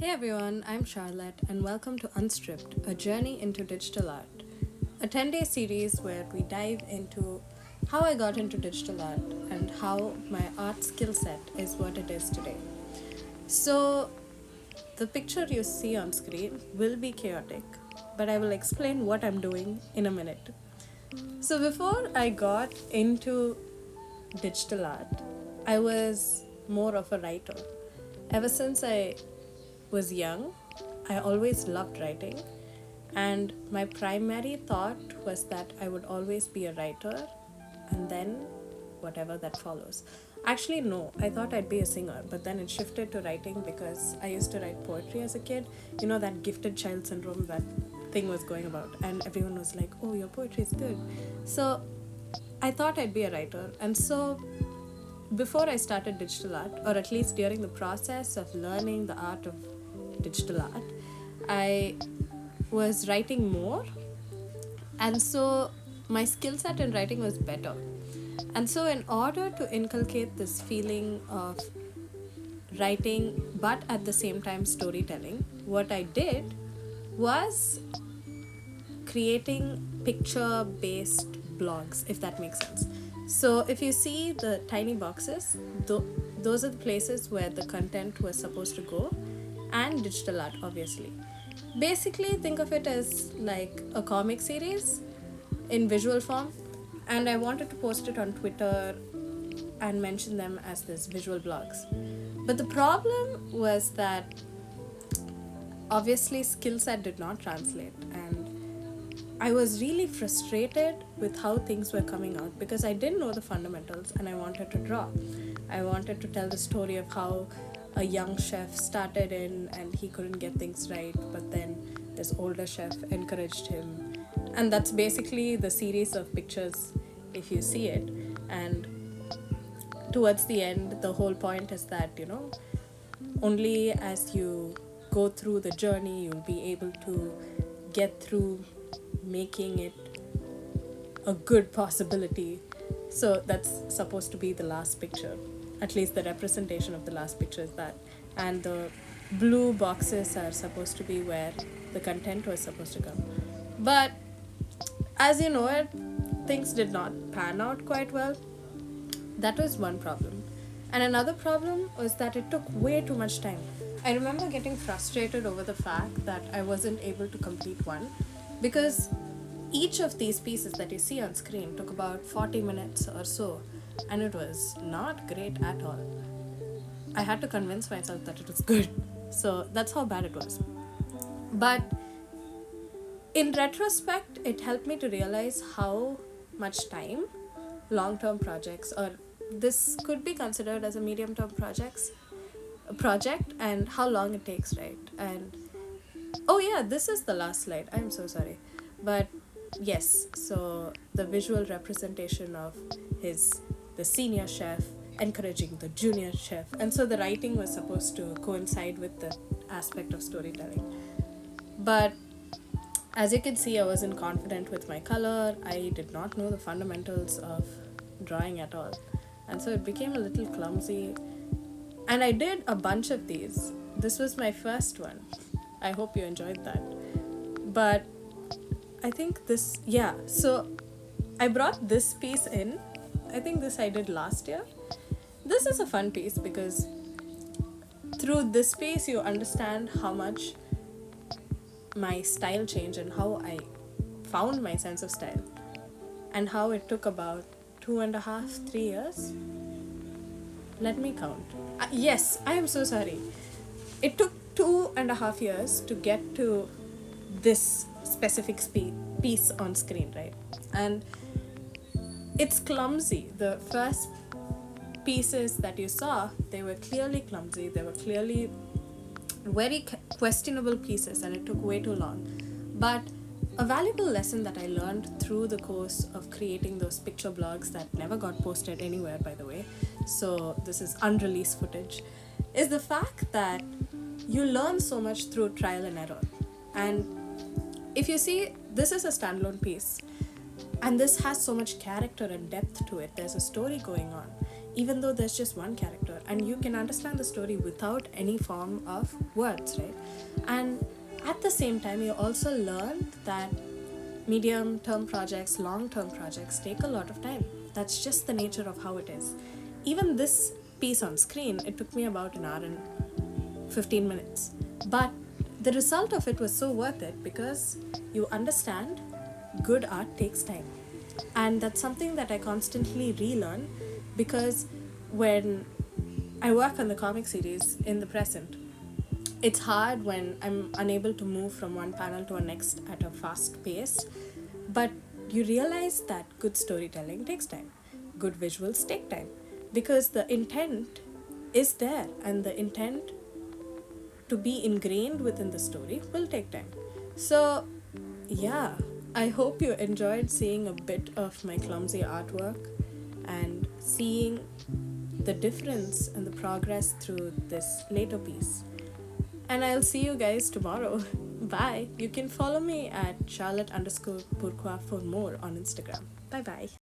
Hey everyone, I'm Charlotte, and welcome to Unstriped, a journey into digital art. A 10-day series where we dive into how I got into digital art and how my art skill set is what it is today. So, the picture you see on screen will be chaotic, but I will explain what I'm doing in a minute. So, before I got into digital art, I was more of a writer. Ever since I was young, I always loved writing, and my primary thought was that I would always be a writer and then whatever that follows. Actually, no, I thought I'd be a singer, but then it shifted to writing because I used to write poetry as a kid. You know, that gifted child syndrome that thing was going about, and everyone was like, oh, your poetry is good. So I thought I'd be a writer, and so before I started digital art, or at least during the process of learning the art of digital art, I was writing more, and so my skill set in writing was better. And so, in order to inculcate this feeling of writing but at the same time storytelling, what I did was creating picture based blogs, if that makes sense. So, if you see the tiny boxes, those are the places where the content was supposed to go, and digital art, obviously. Basically, think of it as like a comic series in visual form, and I wanted to post it on Twitter and mention them as this visual blogs. But the problem was that obviously skill set did not translate, and I was really frustrated with how things were coming out because I didn't know the fundamentals and I wanted to draw. I wanted to tell the story of how a young chef started in and he couldn't get things right, but then this older chef encouraged him. And that's basically the series of pictures if you see it. And towards the end, the whole point is that, only as you go through the journey, you'll be able to get through making it a good possibility. So that's supposed to be the last picture. At least the representation of the last picture is that. And the blue boxes are supposed to be where the content was supposed to come. But as you know it, things did not pan out quite well. That was one problem. And another problem was that it took way too much time. I remember getting frustrated over the fact that I wasn't able to complete one because each of these pieces that you see on screen took about 40 minutes or so, and it was not great at all. I had to convince myself that it was good. So that's how bad it was. But in retrospect, it helped me to realize how much time long-term projects, or this could be considered as a medium-term project, and how long it takes, right? And oh yeah, this is the last slide. I'm so sorry. But yes, so the visual representation of the senior chef encouraging the junior chef, and so the writing was supposed to coincide with the aspect of storytelling. But as you can see, I wasn't confident with my color. I did not know the fundamentals of drawing at all, and so it became a little clumsy. And I did a bunch of these. This was my first one. I hope you enjoyed that. But I think so I brought this piece in. I think this I did last year. This is a fun piece because through this piece you understand how much my style changed and how I found my sense of style, and how it took about 2.5, 3 years. Let me count. Yes, I am so sorry. It took 2.5 years to get to this specific piece on screen, right? And it's clumsy. The first pieces that you saw, they were clearly clumsy. They were clearly very questionable pieces, and it took way too long. But a valuable lesson that I learned through the course of creating those picture blogs that never got posted anywhere, by the way, so this is unreleased footage, is the fact that you learn so much through trial and error. And if you see, this is a standalone piece, and this has so much character and depth to it. There's a story going on, even though there's just one character. and you can understand the story without any form of words, right? And at the same time, you also learn that medium term projects, long term projects take a lot of time. That's just the nature of how it is. Even this piece on screen, it took me about an hour and 15 minutes. But the result of it was so worth it because you understand good art takes time. And that's something that I constantly relearn because when I work on the comic series in the present, it's hard when I'm unable to move from one panel to a next at a fast pace. But you realize that good storytelling takes time, good visuals take time, because the intent is there, and the intent to be ingrained within the story will take time. So, yeah, I hope you enjoyed seeing a bit of my clumsy artwork and seeing the difference and the progress through this later piece. And I'll see you guys tomorrow. Bye. You can follow me at Charlotte_Pourquoi for more on Instagram. Bye bye.